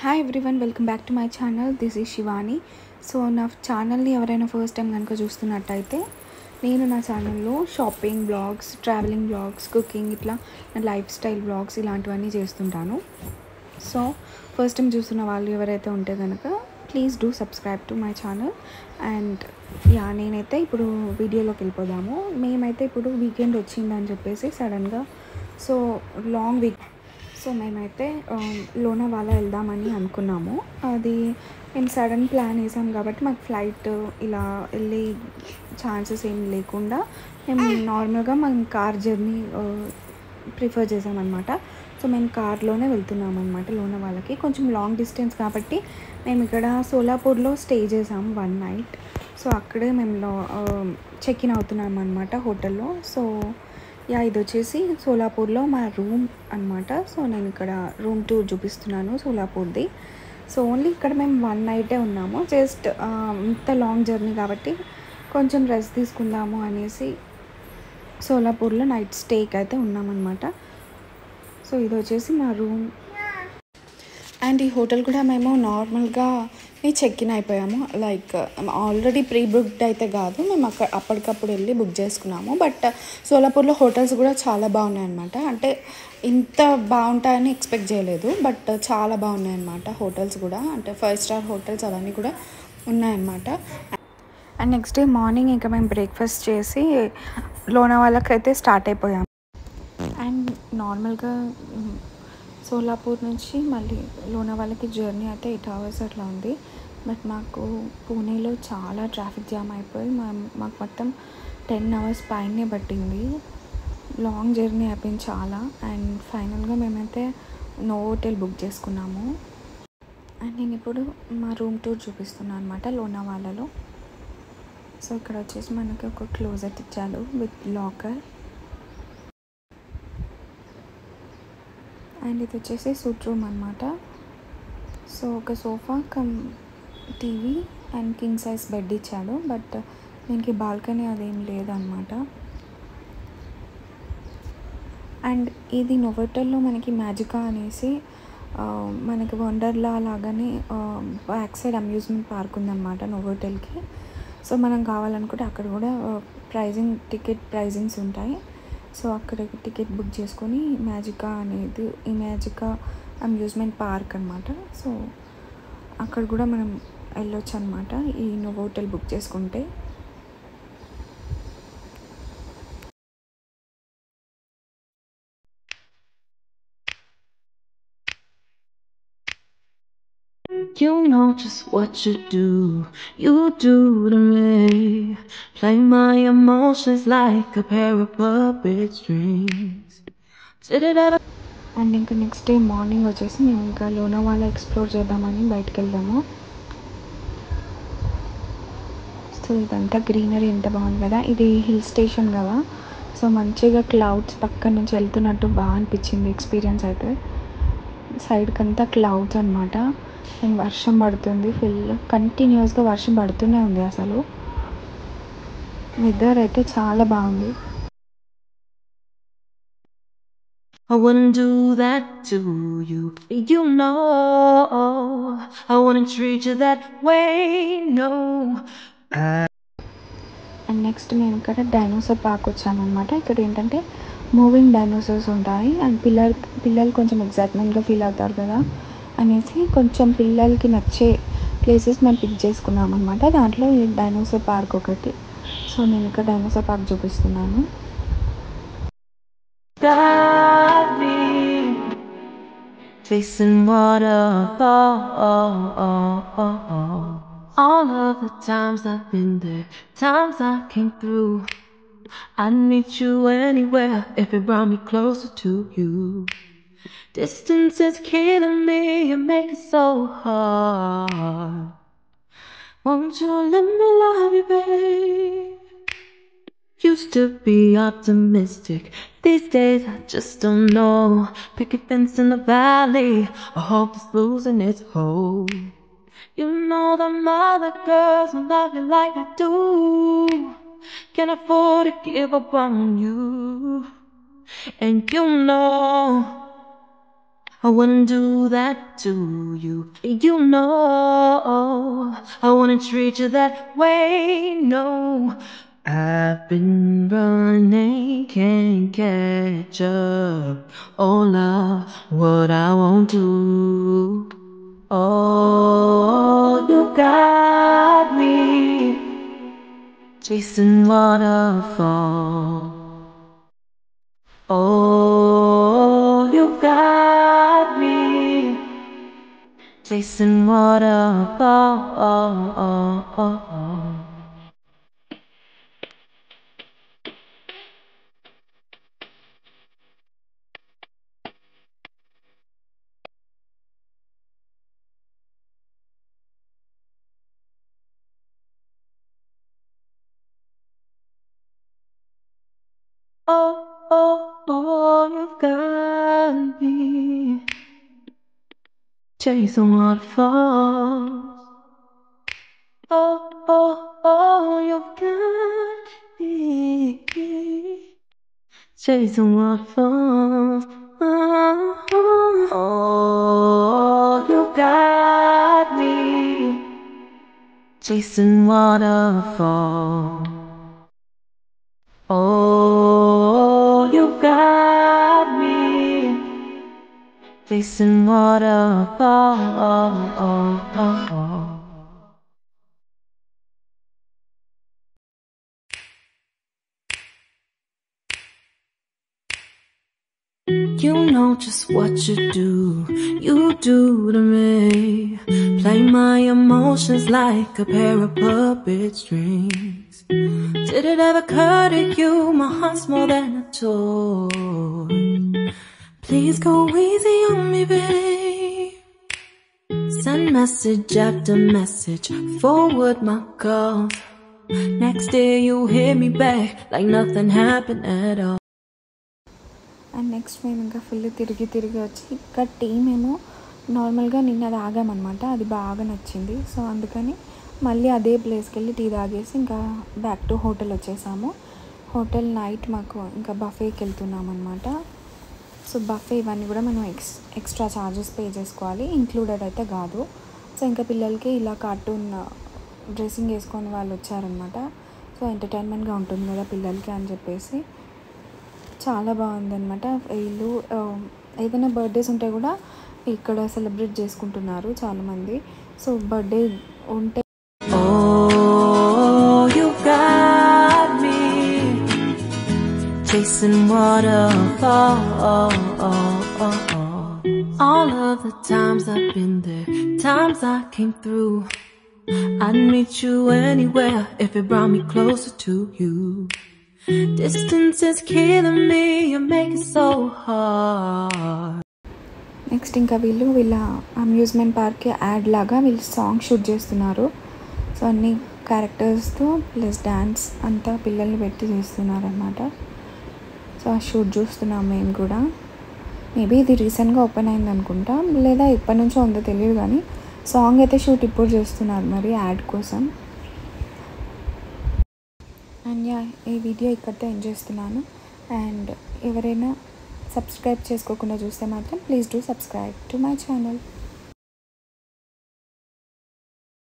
Hi everyone, welcome back to my channel. This is Shivani. So నా ఛానల్ని ఎవరైనా first time కనుక చూస్తున్నట్టయితే నేను నా ఛానల్లో shopping blogs, travelling blogs, cooking, ఇట్లా నా లైఫ్ స్టైల్ బ్లాగ్స్ ఇలాంటివన్నీ చేస్తుంటాను. సో ఫస్ట్ టైం చూస్తున్న వాళ్ళు ఎవరైతే ఉంటే కనుక please do subscribe to my channel. And నేనైతే ఇప్పుడు వీడియోలోకి వెళ్ళిపోదాము. మేమైతే ఇప్పుడు వీకెండ్ వచ్చిందని చెప్పేసి సడన్గా లాంగ్ వీక్ మేమైతే లోనావాలా వెళ్దామని అనుకున్నాము. అది మేము సడన్ ప్లాన్ వేసాం కాబట్టి మాకు ఫ్లైట్ ఇలా వెళ్ళే ఛాన్సెస్ ఏం లేకుండా మేము నార్మల్గా మనం కార్ జర్నీ ప్రిఫర్ చేసామన్నమాట. సో మేము కార్లోనే వెళ్తున్నాం అనమాట లోనావాలాకి. కొంచెం లాంగ్ డిస్టెన్స్ కాబట్టి మేము ఇక్కడ సోలాపూర్లో స్టే చేసాము 1 నైట్. సో అక్కడే మేము చెక్ ఇన్ అవుతున్నాం అనమాట హోటల్లో. సో ఇది వచ్చేసి సోలాపూర్లో మా రూమ్ అనమాట. సో నేను ఇక్కడ రూమ్ టూర్ చూపిస్తున్నాను సోలాపూర్ది. సో ఓన్లీ ఇక్కడ మేము 1 నైటే ఉన్నాము. జస్ట్ ఇంత లాంగ్ జర్నీ కాబట్టి కొంచెం రెస్ట్ తీసుకుందాము అనేసి సోలాపూర్లో నైట్ స్టేకి అయితే ఉన్నామన్నమాట. సో ఇది వచ్చేసి మా రూమ్. అండ్ ఈ హోటల్ కూడా మేము నార్మల్గా చెక్ ఇన్ అయిపోయాము. లైక్ ఆల్రెడీ ప్రీ బుక్డ్ అయితే కాదు, మేము అప్పటికప్పుడు వెళ్ళి బుక్ చేసుకున్నాము. బట్ సోలాపూర్లో హోటల్స్ కూడా చాలా బాగున్నాయి అనమాట. అంటే ఇంత బాగుంటాయని ఎక్స్పెక్ట్ చేయలేదు, బట్ చాలా బాగున్నాయి అనమాట హోటల్స్ కూడా. అంటే 5 స్టార్ హోటల్స్ అవన్నీ కూడా ఉన్నాయన్నమాట. అండ్ నెక్స్ట్ డే మార్నింగ్ ఇంకా మేము బ్రేక్ఫాస్ట్ చేసి లోనావాలాకి అయితే స్టార్ట్ అయిపోయాము. అండ్ నార్మల్గా సోలాపూర్ నుంచి మళ్ళీ లోనావాలాకి జర్నీ అయితే 8 hours అట్లా ఉంది. బట్ మాకు పూణేలో చాలా ట్రాఫిక్ జామ్ అయిపోయి మాకు మొత్తం 10 hours పైనే పట్టింది. లాంగ్ జర్నీ అయిపోయింది చాలా. అండ్ ఫైనల్గా మేమైతే నోవోటెల్ బుక్ చేసుకున్నాము. అండ్ నేను ఇప్పుడు మా రూమ్ టూర్ చూపిస్తున్నాను అనమాట లోనావాలాలో. సో ఇక్కడ వచ్చేసి మనకి ఒక క్లోజెట్ ఇచ్చాడు విత్ లాకర్. అండ్ ఇది వచ్చేసి సూట్ రూమ్ అనమాట. సో ఒక sofa cum TV and king size bed ఇచ్చాడు. బట్ దీనికి బాల్కనీ అదేం లేదనమాట. అండ్ ఇది నోవోటెల్లో మనకి మ్యాజికా అనేసి మనకి వండర్లా లాగానే బ్యాక్ సైడ్ అమ్యూజ్మెంట్ పార్క్ ఉందన్నమాట నోవోటెల్కి. సో మనం కావాలనుకుంటే అక్కడ కూడా టికెట్ ప్రైజింగ్స్ ఉంటాయి. సో అక్కడ టికెట్ బుక్ చేసుకొని ఈ మ్యాజికా అమ్యూజ్మెంట్ పార్క్ అనమాట. సో అక్కడ కూడా మనం వెళ్ళొచ్చు అనమాట ఈ నోవోటెల్ బుక్ చేసుకుంటే. You know just what you do to me. Play my emotions like a pair of puppet strings. Did it ever? And ఇంకా నెక్స్ట్ డే మార్నింగ్ వచ్చేసి మేము ఇంకా లోనావాలా ఎక్స్ప్లోర్ చేద్దామని బయటకు వెళ్దాము. సో ఇదంతా గ్రీనరీ ఎంత బాగుంది కదా. ఇది హిల్ స్టేషన్ కదా. సో మంచిగా క్లౌడ్స్ పక్క నుంచి వెళ్తున్నట్టు బాగా అనిపించింది ఎక్స్పీరియన్స్ అయితే. సైడ్కి అంతా క్లౌడ్స్ అనమాట. అండ్ వర్షం పడుతుంది, కంటిన్యూస్గా వర్షం పడుతూనే ఉంది. అసలు వెదర్ అయితే చాలా బాగుంది. I wouldn't do that to you. You know I wouldn't treat you that way. No. And next నేను ఇక్కడ డైనోసార్ పార్క్ వచ్చానమాట. ఇక్కడ ఏంటంటే మూవింగ్ డైనోసార్స్ ఉంటాయి. అండ్ పిల్లలు కొంచెం ఎగ్జైట్మెంట్గా ఫీల్ అవుతారు కదా అనేసి కొంచెం పిల్లలకి నచ్చే ప్లేసెస్ మేము పిక్ చేసుకున్నాం అనమాట. దాంట్లో ఈ డైనోసార్ పార్క్ ఒకటి. సో నేను ఇక్కడ డైనోసార్ పార్క్ చూపిస్తున్నాను. Got me facing waterfall. All of the times I've been there, times I came through. I'd meet you anywhere if it brought me closer to you. Distance is killing me, you make it so hard. Won't you let me love you, babe? Used to be optimistic, these days I just don't know. Picket fence in the valley, I hope it's losing its hold. You know them other girls don't love you like I do. Can't afford to give up on you. And you know I wouldn't do that to you. You know, I wouldn't treat you that way. No, I've been running, can't catch up. Oh, love, what I won't do. Oh, you got me chasing waterfalls. Oh, you got me chasing waterfalls. Oh, you've got me chasing waterfalls. You've got me chasing waterfalls. Oh, you got me chasing waterfalls. Oh, you got me chasing waterfalls. You know just what you do to me. Play my emotions like a pair of puppet strings. Did it ever occur to you my heart's more than a toy? Please go easy on me, babe. Send message after message, forward my calls. Next day you hit me back like nothing happened at all. And next మేము ఇంకా full తిరిగి వచ్చి ఇక్కడ tea మేము నార్మల్గా నిన్న తాగామన్నమాట. అది బాగా నచ్చింది. సో అందుకని మళ్ళీ అదే ప్లేస్కి వెళ్ళి టీ తాగేసి ఇంకా బ్యాక్ టు హోటల్ వచ్చేసాము. హోటల్ నైట్ మాకు ఇంకా బఫేకి వెళ్తున్నాం అనమాట. సో బఫే ఇవన్నీ కూడా మనం ఎక్స్ట్రా ఛార్జెస్ పే చేసుకోవాలి, ఇంక్లూడెడ్ అయితే కాదు. సో ఇంకా పిల్లలకి ఇలా కార్టూన్ డ్రెస్సింగ్ వేసుకొని వాళ్ళు వచ్చారనమాట. సో ఎంటర్టైన్మెంట్గా ఉంటుంది కదా పిల్లలకి అని చెప్పేసి చాలా బాగుందన్నమాట. వీళ్ళు ఏదైనా బర్త్డేస్ ఉంటే కూడా ఇక్కడ సెలబ్రేట్ చేసుకుంటున్నారు చాలామంది. సో బర్త్డే ఉంటే chasing waterfalls. All of the times I've been there, times I came through. I'd meet you anywhere if it brought me closer to you. Distance is killing me, you make it so hard. Next ఇంకా వీళ్ళ amusement పార్క్కి add లాగా వీళ్ళు song shoot చేస్తున్నారు. So అన్ని క్యారెక్టర్స్తో plus dance అంతా పిల్లల్ని పెట్టి చేస్తున్నారు అన్నమాట. సో ఆ షూట్ చూస్తున్నాం మేము కూడా. మేబీ ఇది రీసెంట్గా ఓపెన్ అయింది అనుకుంటా, లేదా ఎప్పటి నుంచో ఉందో తెలియదు, కానీ సాంగ్ అయితే షూట్ ఇప్పుడు చేస్తున్నారు మరి యాడ్ కోసం. అండ్ ఈ వీడియో ఇక్కడితో ఎండ్ చేస్తున్నాను. అండ్ ఎవరైనా సబ్స్క్రైబ్ చేసుకోకుండా చూస్తే మాత్రం please do subscribe to my channel.